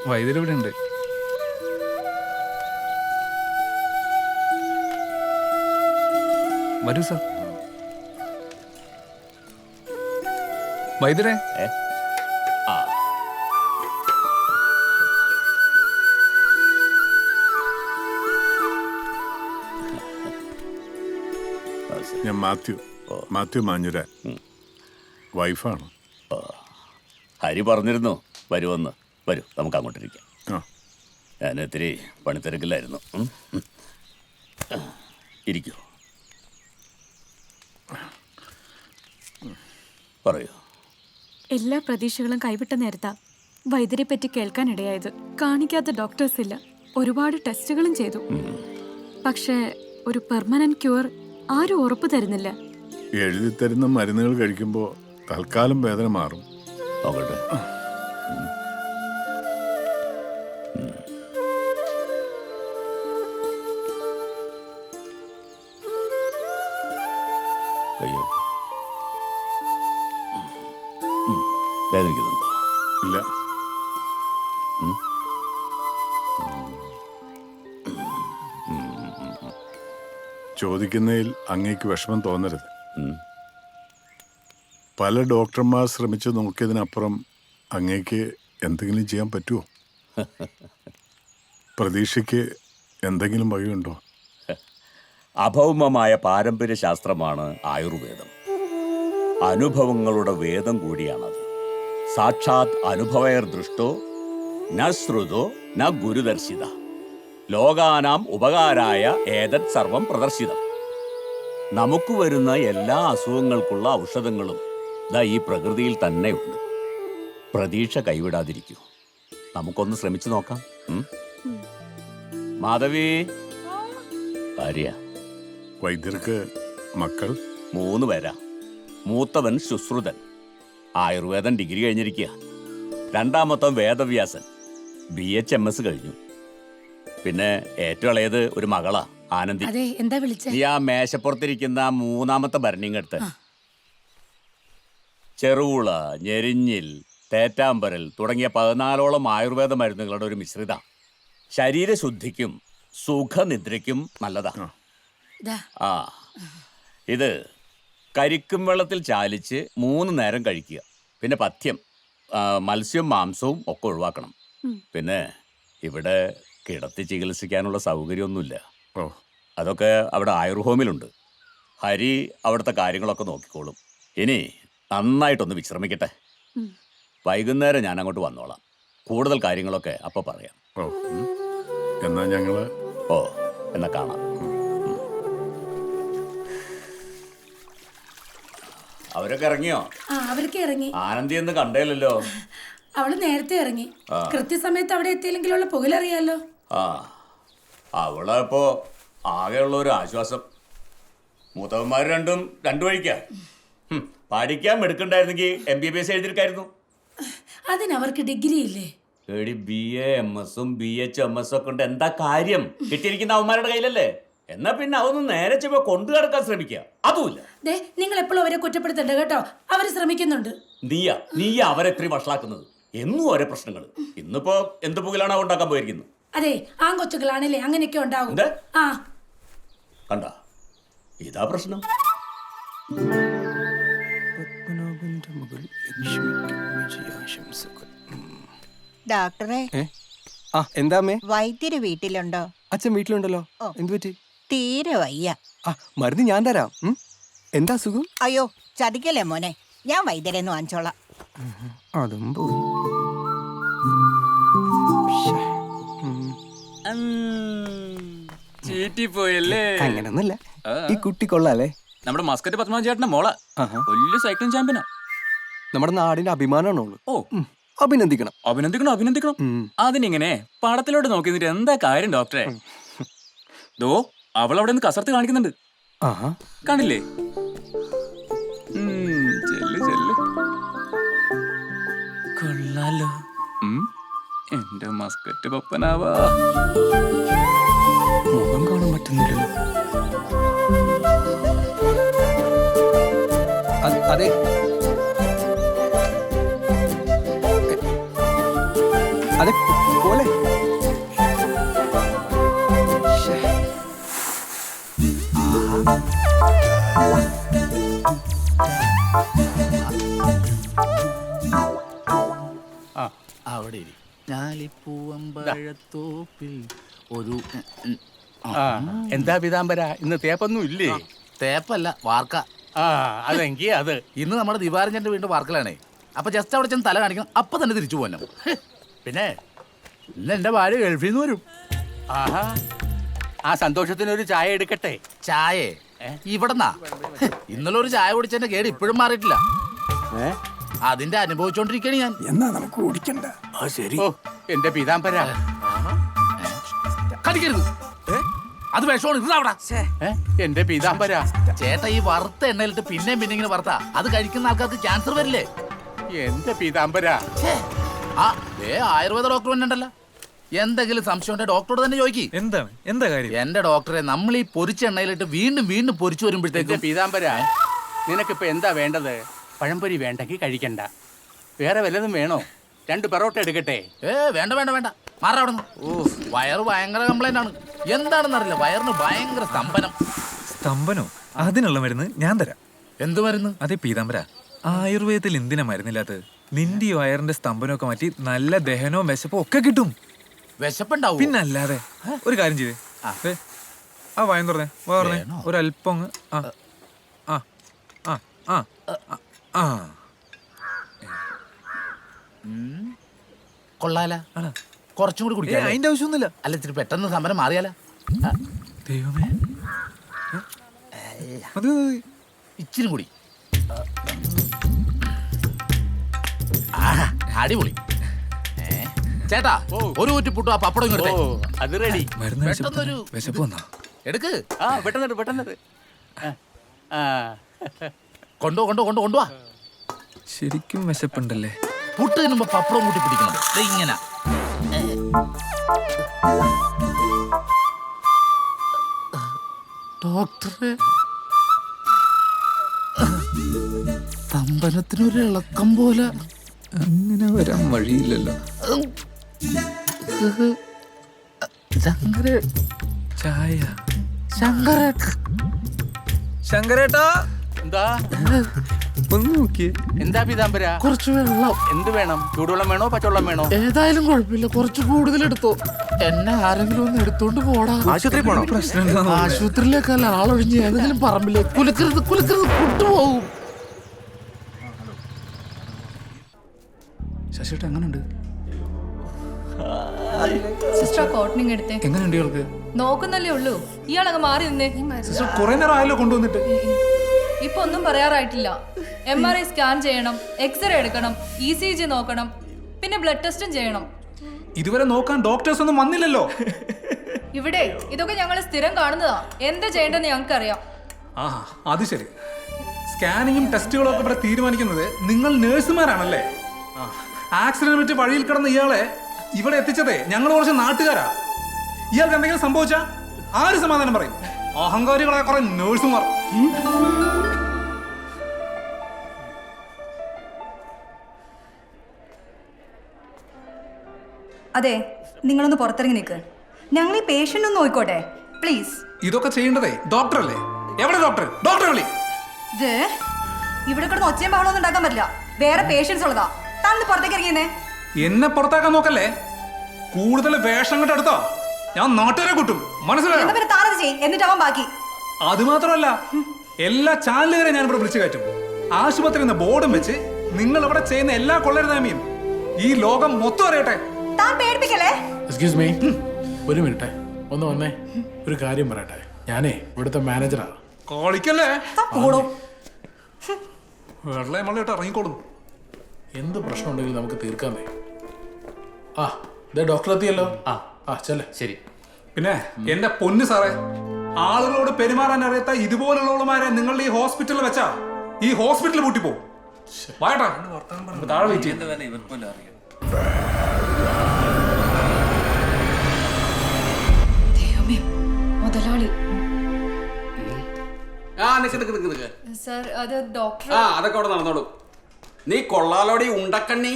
വൈദ്യുതി ഇവിടെ ഉണ്ട്. വരൂ സാർ. വൈദ്യരെ. ഞാൻ മാത്യു മാഞ്ഞുര, വൈഫാണ്. ഹരി പറഞ്ഞിരുന്നു വരുമെന്ന്. വരൂ, നമുക്ക് അങ്ങോട്ടിരിക്കാം. ഞാൻ ഇത്തിരി പണിത്തിരക്കില്ലായിരുന്നു. ഇരിക്കൂ, പറയൂ. എല്ലാ പ്രതീക്ഷകളും കൈവിട്ട നേരത്താ വൈദ്യരെ പറ്റി കേൾക്കാനിടയായത്. കാണിക്കാത്ത ഡോക്ടേഴ്സ് ഇല്ല, ഒരുപാട് ടെസ്റ്റുകളും ചെയ്തു. പക്ഷേ ഒരു പെർമനന്റ് ക്യൂർ ആരും ഉറപ്പു തരുന്നില്ല. എഴുതി തരുന്ന മരുന്നുകൾ കഴിക്കുമ്പോൾ തൽക്കാലം വേദന മാറും. നോക്കട്ടെ. അയ്യോ, വേദനിക്കുന്നുണ്ടോ? ഇല്ല. ചോദിക്കുന്നതിൽ അങ്ങേക്ക് വിഷമം തോന്നരുത്. പല ഡോക്ടർമാർ ശ്രമിച്ചു നോക്കിയതിനപ്പുറം അങ്ങേക്ക് എന്തെങ്കിലും ചെയ്യാൻ പറ്റുമോ? പ്രതീക്ഷയ്ക്ക് എന്തെങ്കിലും വഴിയുണ്ടോ? അഭൗമമായ പാരമ്പര്യ ശാസ്ത്രമാണ് ആയുർവേദം. അനുഭവങ്ങളുടെ വേദം കൂടിയാണത്. സാക്ഷാത് അനുഭവയർ ദൃഷ്ടോ ന ശ്രുതോ ന ഗുരുദർശിത ലോകാനാം ഉപകാരായ ഏതത് സർവം പ്രദർശിതം. നമുക്ക് വരുന്ന എല്ലാ അസുഖങ്ങൾക്കുള്ള ഔഷധങ്ങളും ദാ ഈ പ്രകൃതിയിൽ തന്നെ ഉണ്ട്. പ്രതീക്ഷ കൈവിടാതിരിക്കൂ. നമുക്കൊന്ന് ശ്രമിച്ചു നോക്കാം. മാധവി, ഭാര്യ. വൈദ്യർക്ക് മക്കൾ 3 പേരാ. മൂത്തവൻ ശുശ്രുതൻ, ആയുർവേദം ഡിഗ്രി കഴിഞ്ഞിരിക്കുക. രണ്ടാമത്തവൻ വേദവ്യാസൻ, BHMS കഴിഞ്ഞു. പിന്നെ ഏറ്റവും ഇളയത് ഒരു മകളാ, ആനന്ദി. എന്താ വിളിച്ചേ? നീ ആ മേശപ്പുറത്തിരിക്കുന്ന 3ാമത്തെ ഭരണിങ് എടുത്ത്. ചെറുവുള, ഞെരിഞ്ഞിൽ, തേറ്റാമ്പരൽ തുടങ്ങിയ 14ഓളം ആയുർവേദ മരുന്നുകളുടെ ഒരു മിശ്രിത. ശരീരശുദ്ധിക്കും സുഖനിദ്രയ്ക്കും നല്ലതാ. ഇത് കരിക്കും വെള്ളത്തിൽ ചാലിച്ച് 3 നേരം കഴിക്കുക. പിന്നെ പഥ്യം, മത്സ്യവും മാംസവും ഒക്കെ ഒഴിവാക്കണം. പിന്നെ ഇവിടെ കിടത്തി ചികിത്സിക്കാനുള്ള സൗകര്യമൊന്നുമില്ല. അതൊക്കെ അവിടെ ആയുർഹോമിലുണ്ട്. ഹരി അവിടുത്തെ കാര്യങ്ങളൊക്കെ നോക്കിക്കോളും. ഇനി നന്നായിട്ടൊന്ന് വിശ്രമിക്കട്ടെ. വൈകുന്നേരം ഞാൻ അങ്ങോട്ട് വന്നോളാം. കൂടുതൽ കാര്യങ്ങളൊക്കെ അപ്പോൾ പറയാം. എന്നാ ഞങ്ങള് എന്നാ കാണാം. അവരൊക്കെ ഇറങ്ങിയോ? അവരൊക്കെ ഇറങ്ങി. ആനന്ദി എന്ന് കണ്ടേലല്ലോ. അവള് നേരത്തെ ഇറങ്ങി. കൃത്യസമയത്ത് അവിടെ എത്തിയില്ലെങ്കിലുള്ള പുകലറിയാലോ. അവളെ ഇപ്പോ ആകെയുള്ള ഒരു ആശ്വാസം. മൂത്തവന്മാർ രണ്ടും 2 വഴിക്കാ. പഠിക്കാൻ എടുക്കണ്ടായിരുന്നെങ്കിൽ MBBS എഴുതിയിരിക്കായിരുന്നു. അതിനവർക്ക് ഡിഗ്രി ഇല്ലേ? BAMSഉം BHMS ഒക്കെ ഉണ്ട്. എന്താ കാര്യം? കിട്ടിയിരിക്കുന്ന അവന്മാരുടെ കയ്യിലല്ലേ. എന്നാ പിന്നെ അതൊന്നും നേരെ ചെപ്പോ കൊണ്ടു കിടക്കാൻ ശ്രമിക്കുക. അതുമില്ല. നിങ്ങൾ എപ്പോഴും അവരെ കുറ്റപ്പെടുത്തണ്ട കേട്ടോ. അവര് ശ്രമിക്കുന്നുണ്ട്. നീ അവരെ എത്രയും വഷളാക്കുന്നത്. എന്നും ഓരോ പ്രശ്നങ്ങൾ. ഇന്നിപ്പോ എന്ത് പുകയിലാണ് ഉണ്ടാക്കാൻ പോയിരിക്കുന്നത്. അതെ, ആൺകൊച്ചുകളാണല്ലേ അങ്ങനെയൊക്കെ ഉണ്ടാവും. കണ്ട, ഇതാ പ്രശ്നം. ഡോക്ടറെ, എന്താമേ? വൈദ്യര് വീട്ടിലുണ്ടോ? അച്ഛൻ വീട്ടിലുണ്ടല്ലോ. എന്തു പറ്റി? തീരെ വയ്യ. മരുന്ന് ഞാൻ തരാം. എന്താ സുഖം? അയ്യോ, ചതിക്കല്ലേ മോനെ. ഞാൻ വൈദ്യരെന്ന് വാങ്ങിച്ചോളാം. അതും പോയി. അങ്ങനൊന്നല്ല. ഈ കുട്ടി കൊള്ളാല്ലേ. നമ്മുടെ മസ്കറ്റ് പത്മനാഭ ചേട്ടന്റെ മോള. വലിയ സൈക്ലിംഗ് ചാമ്പ്യനാ. നമ്മുടെ നാടിന്റെ അഭിമാനമാണ് അവള്. അഭിനന്ദിക്കണം. അഭിനന്ദിക്കണം. അതിനിങ്ങനെ പടത്തിലോട്ട് നോക്കി നിന്നിട്ട് എന്താ കാര്യം ഡോക്ടറെ? ദോ അവളവിടെ നിന്ന് കസർത്ത് കാണിക്കുന്നുണ്ട്. കണ്ടില്ലേ? കൊള്ളാലോ. എന്റെ മസ്കറ്റ് പപ്പനാവാ. മുഖം കാണാൻ പറ്റുന്നില്ലല്ലോ. അതെ, അതെ പോലെ. അവിടെ ഞാലിപ്പൂവമ്പഴത്തോപ്പിൽ ഒരു എന്താ പീതാംബര ഇന്ന് തേപ്പൊന്നും ഇല്ലേ? തേപ്പല്ല വാർക്ക. അതെങ്കി അത് ഇന്ന് നമ്മുടെ ദിവാരഞ്ജന്റെ വീണ്ടും വാർക്കലാണേ. അപ്പൊ ജസ്റ്റ് അവിടെ ചെന്ന് തല കാണിക്കണം, അപ്പൊ തന്നെ തിരിച്ചു പോകണം. പിന്നെ ഇന്ന് എന്റെ ഭാര്യ ഗൾഫിൽ നിന്ന് വരും. ആഹാ, ആ സന്തോഷത്തിനൊരു ചായ എടുക്കട്ടെ. ചായേ ഇവിടെന്നാ? ഇന്നലെ ഒരു ചായ കുടിച്ചതിന്റെ കേട് ഇപ്പോഴും മാറിയിട്ടില്ല. അതിന്റെ അനുഭവിച്ചോണ്ടിരിക്കണേ ഞാൻ. എന്നാ നമുക്ക് കുടിക്കണ്ട. ശരി. ഓ എന്റെ പീതാംബര, കടിക്കരുത്, അത് വിഷമാണ്. ഇതവിടെ എന്റെ പീതാംബര. ചേട്ടാ, ഈ വറുത്ത എണ്ണയിലിട്ട് പിന്നെയും പിന്നെ ഇങ്ങനെ വറുത്ത അത് കഴിക്കുന്ന ആൾക്കാർക്ക് ക്യാൻസർ വരില്ലേ? എന്റെ പീതാംബര. ആ ആയുർവേദ ഡോക്ടർ തന്നെ ഉണ്ടല്ലോ. എന്തെങ്കിലും സംശയം ഉണ്ടെ ഡോക്ടറോട് തന്നെ ചോദിക്കും. എന്താണ് എന്താ കാര്യം? എന്റെ ഡോക്ടറെ, നമ്മൾ ഈ പൊരിച്ച എണ്ണയിലിട്ട് വീണ്ടും വീണ്ടും പൊരിച്ചു വരുമ്പോഴത്തേക്ക്. പീതാംബര, നിനക്കിപ്പോ എന്താ വേണ്ടത്? പഴംപൊരി വേണ്ടെങ്കിൽ കഴിക്കണ്ട. വേറെ വല്ലതും വേണോ? 2 പെറോട്ട എടുക്കട്ടെ? വേണ്ട വേണ്ട വേണ്ട, മാറാ അവിടെ നിന്ന്. വയറ് ഭയങ്കര കംപ്ലൈന്റ് ആണ്. എന്താണെന്ന് അറിയില്ല, വയറിന് ഭയങ്കര സ്തംഭനം. സ്തംഭനോ? അതിനുള്ള മരുന്ന് ഞാൻ തരാം. എന്ത് മരുന്ന്? അതെ പീതാംബര, ആയുർവേദത്തിൽ എന്തിനാ മരുന്നില്ലാത്തത്? നിന്റെ ഈ വയറിന്റെ സ്തംഭനമൊക്കെ മാറ്റി നല്ല ദഹനവും വിശപ്പും ഒക്കെ കിട്ടും. വിശപ്പുണ്ടാവും പിന്നല്ലാതെ. ഒരു കാര്യം ചെയ്തേ, ആ വായം തുറന്നേ, പറഞ്ഞേ ഒരല്പം ആ ആ ആ ആ ആ. കൊള്ളാല, കുറച്ചും കൂടി കുടിക്കാം. അതിന്റെ ആവശ്യമൊന്നുമില്ല. അല്ല, ഇത്തിരി പെട്ടെന്ന് സമരം മാറിയാല. ദൈവമേ, അത് ഇച്ചിരി കൂടി. അടിപൊളി. ചേട്ടാ, ഒരു കുറ്റി പുട്ടു ആ പപ്പടം ഇങ്ങോട്ട്. അത് റെഡി. മരുന്ന് പെട്ടെന്നൊരു വിശപ്പ് വന്നാ എടുക്ക്. പെട്ടെന്ന് പെട്ടെന്നത്. കൊണ്ടുപോവാ. ശരിക്കും വിശപ്പുണ്ടല്ലേ? പുട്ട് തിന്നുമ്പോ പപ്പടം കൂട്ടി പിടിക്കണം. ഇങ്ങനെ ഡോക്ടറെ, സ്തംഭനത്തിനൊരു ഇളക്കം പോലെ. അങ്ങനെ വരാൻ വഴിയില്ലല്ലോ. ചായ. ശങ്കരേട്ടാ, എന്താ ഒന്ന് നോക്കിയേ. എന്താ പീതാംബര? കുറച്ച് വെള്ളം. എന്ത് വേണം? ചൂടുവെള്ളം വേണോ പച്ചവെള്ളം വേണോ? ഏതായാലും കുഴപ്പമില്ല, കുറച്ച് കൂടുതൽ എടുത്തോ. എന്നെ ആരെങ്കിലും ഒന്ന് എടുത്തോണ്ട് പോടാ. ആശുപത്രി പോണോ? പ്രശ്നം ആശുപത്രിയിലേക്കല്ല, ആളൊഴിഞ്ഞ് ഏതെങ്കിലും പറമ്പില്. കുലുക്കരുത് കുട്ടുപോകും. ശശിയേട്ടാ എങ്ങനെയുണ്ട്? സിസ്റ്റർ കോട്ടണിങ് എടുത്തേ. എങ്ങനെയുണ്ട് ഇയാൾക്ക്? നോക്കുന്നല്ലേ ഉള്ളൂ, ഇയാളങ്ങ് മാറി നിന്നേ. സിസ്റ്റർ കുറെ നേരം ആയല്ലോ കൊണ്ടുവന്നിട്ട്. ഇപ്പൊ ഒന്നും പറയാറായിട്ടില്ല. MRI സ്കാൻ ചെയ്യണം, എക്സ്റേ എടുക്കണം, ECG നോക്കണം, പിന്നെ ബ്ലഡ് ടെസ്റ്റും ചെയ്യണം. ഇതുവരെ നോക്കാൻ ഡോക്ടേഴ്സ് ഒന്നും വന്നില്ലല്ലോ. ഇവിടെ ഇതൊക്കെ ഞങ്ങൾ സ്ഥിരം കാണുന്നതാ. എന്താ ചെയ്യേണ്ടതെന്ന് ഞങ്ങൾക്കറിയാം. ആ അത് ശരി. സ്കാനിങ്ങും ടെസ്റ്റുകളും ഒക്കെ ഇവിടെ തീരുമാനിക്കുന്നത് നിങ്ങൾ നഴ്സുമാരാണല്ലേ? ആക്സിഡന്റ് പറ്റി വഴിയിൽ കിടന്ന ഇയാളെ ഇവിടെ എത്തിച്ചതേ ഞങ്ങൾ കുറച്ച് നാട്ടുകാരാ. ഇയാൾക്ക് എന്തെങ്കിലും സംഭവിച്ചാ ആര് സമാധാനം പറയും? അഹങ്കാരികളായ കുറെ നഴ്സുമാർ. അതെ, നിങ്ങളൊന്ന് പുറത്തിറങ്ങി നിൽക്ക്. ഞങ്ങൾ ഈ പേഷ്യന്റ് ഒന്ന് നോക്കിക്കോട്ടെ പ്ലീസ്. ഇതൊക്കെ ചെയ്യേണ്ടതേ ഡോക്ടറല്ലേ? എവിടെ ഡോക്ടർ? ഡോക്ടർ വിളി. ഇത് ഇവിടെ കിടന്ന് ഒച്ചയും ബഹളമൊന്നും ഉണ്ടാക്കാൻ പറ്റില്ല. വേറെ പേഷ്യൻസ് ഉള്ളതാ. താൻ പുറത്തേക്ക് ഇറങ്ങിയെന്നേ. എന്നെ പുറത്താക്കാൻ നോക്കല്ലേ. കൂടുതൽ വേഷം കണ്ട് എടുത്തോ ഞാൻ നാട്ടുകാരെ കൂട്ടും. മനസ്സിലായോ? പിന്നെ താനത് ചെയ്യും, എന്നിട്ടാവാൻ ബാക്കി. അത് മാത്രമല്ല, എല്ലാ ചാനലുകാരെ ഞാൻ ഇവിടെ വിളിച്ചു കയറ്റും. ആശുപത്രി എന്ന ബോർഡും വെച്ച് നിങ്ങൾ ഇവിടെ ചെയ്യുന്ന എല്ലാ കൊള്ളരുതായ്മയും ഈ ലോകം മൊത്തം അറിയട്ടെ. താൻ പേടിപ്പിക്കല്ലേ. എക്സ്ക്യൂസ് മീ, ഒരു മിനിറ്റ് ഒന്ന് വന്നേ. ഒരു കാര്യം പറയട്ടെ, ഞാനേ ഇവിടുത്തെ മാനേജറാ. കളിക്കല്ലേ? വെള്ളം മള്ളിട്ട് ഇറങ്ങിക്കോളും. എന്ത് പ്രശ്നം ഉണ്ടെങ്കിലും നമുക്ക് തീർക്കാന്നേ. ആ ഇതേ ഡോക്ടർ എത്തിയല്ലോ. ആ ചെല്ലേ. ശരി. പിന്നെ എന്റെ പൊന്നു സാറേ, ആളുകളോട് പെരുമാറാൻ അറിയാത്ത ഇതുപോലുള്ളവന്മാരെ നിങ്ങൾ ഈ ഹോസ്പിറ്റലിൽ വെച്ചാ ഈ ഹോസ്പിറ്റൽ പൂട്ടിപ്പോ. വായട്ടാ, താഴെ വെയിറ്റ് ചെയ്യും. മുതലാളി. നിക്ക്. സർ, അത് ഡോക്ടർ. അതൊക്കെ അവിടെ നടന്നോളൂ. നീ കൊള്ളാലോടി ഉണ്ടക്കണ്ണി.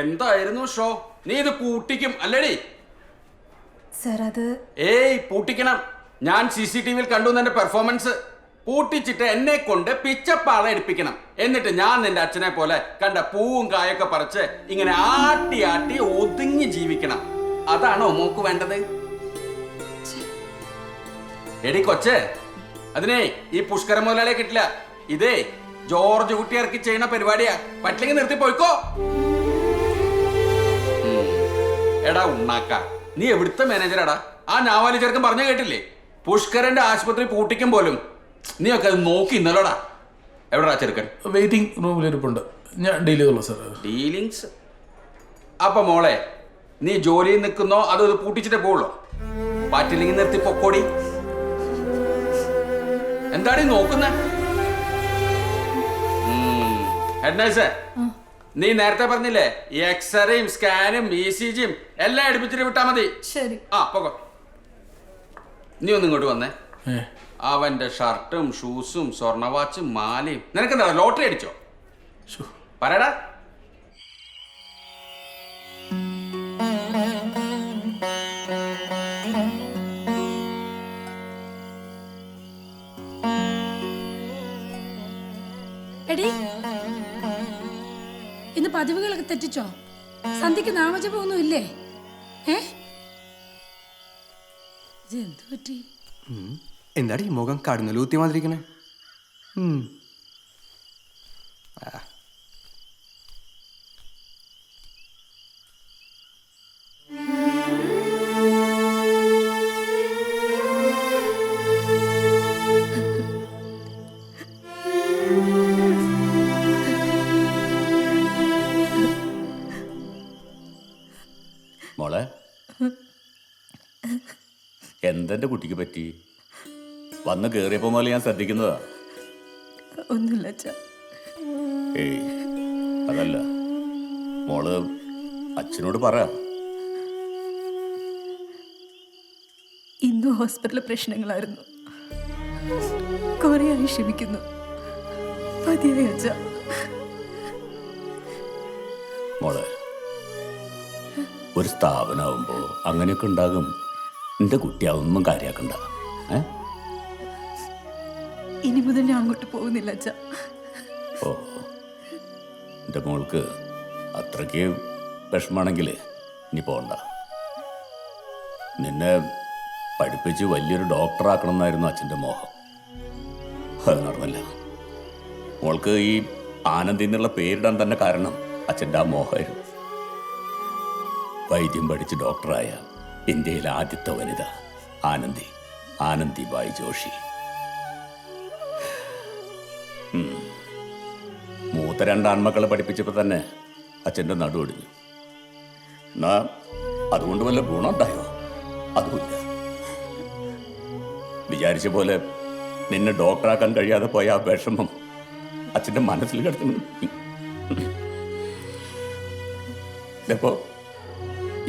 എന്തായിരുന്നു ഷോ? നീ ഇത് പൂട്ടിക്കും അല്ലേടി? സർ അത് ഏയ് പൂട്ടിക്കണം. ഞാൻ CCTV-യിൽ കണ്ടു നിന്റെ പെർഫോമൻസ്. പൂട്ടിച്ചിട്ട് എന്നെ കൊണ്ട് പിച്ചപ്പാള എടുപ്പിക്കണം. എന്നിട്ട് ഞാൻ നിന്റെ അച്ഛനെ പോലെ കണ്ട പൂവും കായൊക്കെ പറിച്ച് ഇങ്ങനെ ആട്ടി ആട്ടി ഒതുങ്ങി ജീവിക്കണം. അതാണോ മോക്ക് വേണ്ടത്? എടി കൊച്ചേ, അതിനെ ഈ പുഷ്കര മുതലാളിയെ കിട്ടില്ല. ഇതേ ജോർജ് കുട്ടി ഇറക്കി ചെയ്യുന്ന പരിപാടിയാ. പറ്റില്ലെങ്കിൽ നിർത്തി പോയിക്കോ. എടാ ഉണ്ണാക്ക, നീ എവിടുത്തെ മാനേജറാടാ? ആ നാവാലി ചെറുക്കൻ പറഞ്ഞു കേട്ടില്ലേ? പുഷ്കരന്റെ ആശുപത്രി പൂട്ടിക്കും പോലും നീ ഒക്കെ അത് നോക്കി ഇന്നലോടാ. എവിടാ ചെറുക്കൻ? വെയിറ്റിംഗ് റൂമിലിരിപ്പുണ്ട്. ഞാൻ ഡീൽ ചെയ്തോളൂ സാർ. ഡീലിങ്സ്? അപ്പൊ മോളെ, നീ ജോലിയിൽ നിൽക്കുന്നോ അതോ ഇത് പൂട്ടിച്ചിട്ടേ പോവുള്ളോ? പറ്റില്ലെങ്കിൽ നിർത്തി പൊക്കോടി. എന്താടി നോക്കുന്ന? ഹെഡ് നഴ്സേ, നീ നേരത്തെ പറഞ്ഞില്ലേ ഈ എക്സ്റേയും സ്കാനും ECG-യും എല്ലാം എടുപ്പിച്ചിട്ട് വിട്ടാ മതി. ശരി. ആ പോകോ. നീ ഒന്ന് ഇങ്ങോട്ട് വന്നേ. അവന്റെ ഷർട്ടും ഷൂസും സ്വർണവാച്ചും മാലയും. നിനക്കെന്താ ലോട്ടറി അടിച്ചോ? പറയടാ. എടി, ഇന്ന് പതിവുകളൊക്കെ തെറ്റിച്ചോ? സന്ധ്യക്ക് നാമജപമൊന്നും ഇല്ലേ? ഇതെന്തു പറ്റി? എന്താടി മുഖം കടന്നലൂത്തി മാതിരിക്കണേ? മോളെ, എന്തെന്റെ കുട്ടിക്ക് പറ്റി? വന്ന് കേറിയപ്പോ മുതൽ ഞാൻ ശ്രദ്ധിക്കുന്നതാ. ഒന്നുമില്ല. ഏയ് അതല്ല മോള് അച്ഛനോട് പറ. ഇന്നും ഹോസ്പിറ്റലിൽ പ്രശ്നങ്ങളായിരുന്നു. കുറേയായി ക്ഷമിക്കുന്നു. മതിയായി അച്ഛാ. മോളെ, ഒരു സ്ഥാപനമാകുമ്പോ അങ്ങനെയൊക്കെ ഉണ്ടാകും. എന്റെ കുട്ടിയാവുമ്പം കാര്യാക്കണ്ട. ഇനി മുതൽ ഞാൻ അങ്ങോട്ട് പോകുന്നില്ല അച്ഛാ. ഓ, എൻ്റെ മോൾക്ക് അത്രയ്ക്ക് വിഷമാണെങ്കിൽ ഇനി പോണ്ട. നിന്നെ പഠിപ്പിച്ച് വലിയൊരു ഡോക്ടറാക്കണം എന്നായിരുന്നു അച്ഛൻ്റെ മോഹം. അത് നടന്നില്ല. മോൾക്ക് ഈ ആനന്ദി എന്നുള്ള പേരിടാൻ തന്നെ കാരണം അച്ഛൻ്റെ ആ മോഹമായിരുന്നു. വൈദ്യം പഠിച്ച് ഡോക്ടറായ ഇന്ത്യയിലെ ആദ്യത്തെ വനിത ആനന്ദിബായി ജോഷി. മൂത്ത 2 ആൺമക്കളെ പഠിപ്പിച്ചപ്പോൾ തന്നെ അച്ഛൻ്റെ നടുവൊടിഞ്ഞു. എന്നാ അതുകൊണ്ട് വല്ല ഗുണമുണ്ടായോ? അതുമില്ല. വിചാരിച്ച പോലെ നിന്നെ ഡോക്ടറാക്കാൻ കഴിയാതെ പോയ ആ വിഷമം അച്ഛൻ്റെ മനസ്സിൽ കിടക്കുന്നു. ഇപ്പോ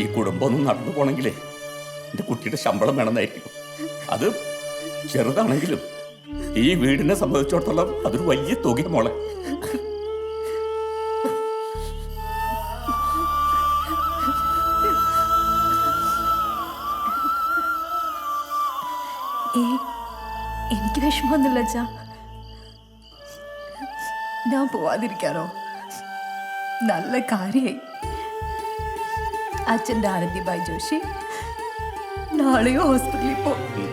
ഈ കുടുംബം ഒന്നും നടന്നു പോണെങ്കിലേ എൻ്റെ കുട്ടിയുടെ ശമ്പളം വേണമെന്നായിരിക്കും. അത് ചെറുതാണെങ്കിലും ഈ വീടിനെ സംബന്ധിച്ചിടത്തോളം അതൊരു വലിയ തുക മോളെ. എനിക്ക് വിഷമമൊന്നുമില്ല അച്ഛാ. ഞാൻ പോവാതിരിക്കാനോ? നല്ല കാര്യായി. അച്ഛൻ്റെ ആനന്ദിബായി ജോഷി നാളെയോ ഹോസ്പിറ്റലിൽ പോകും.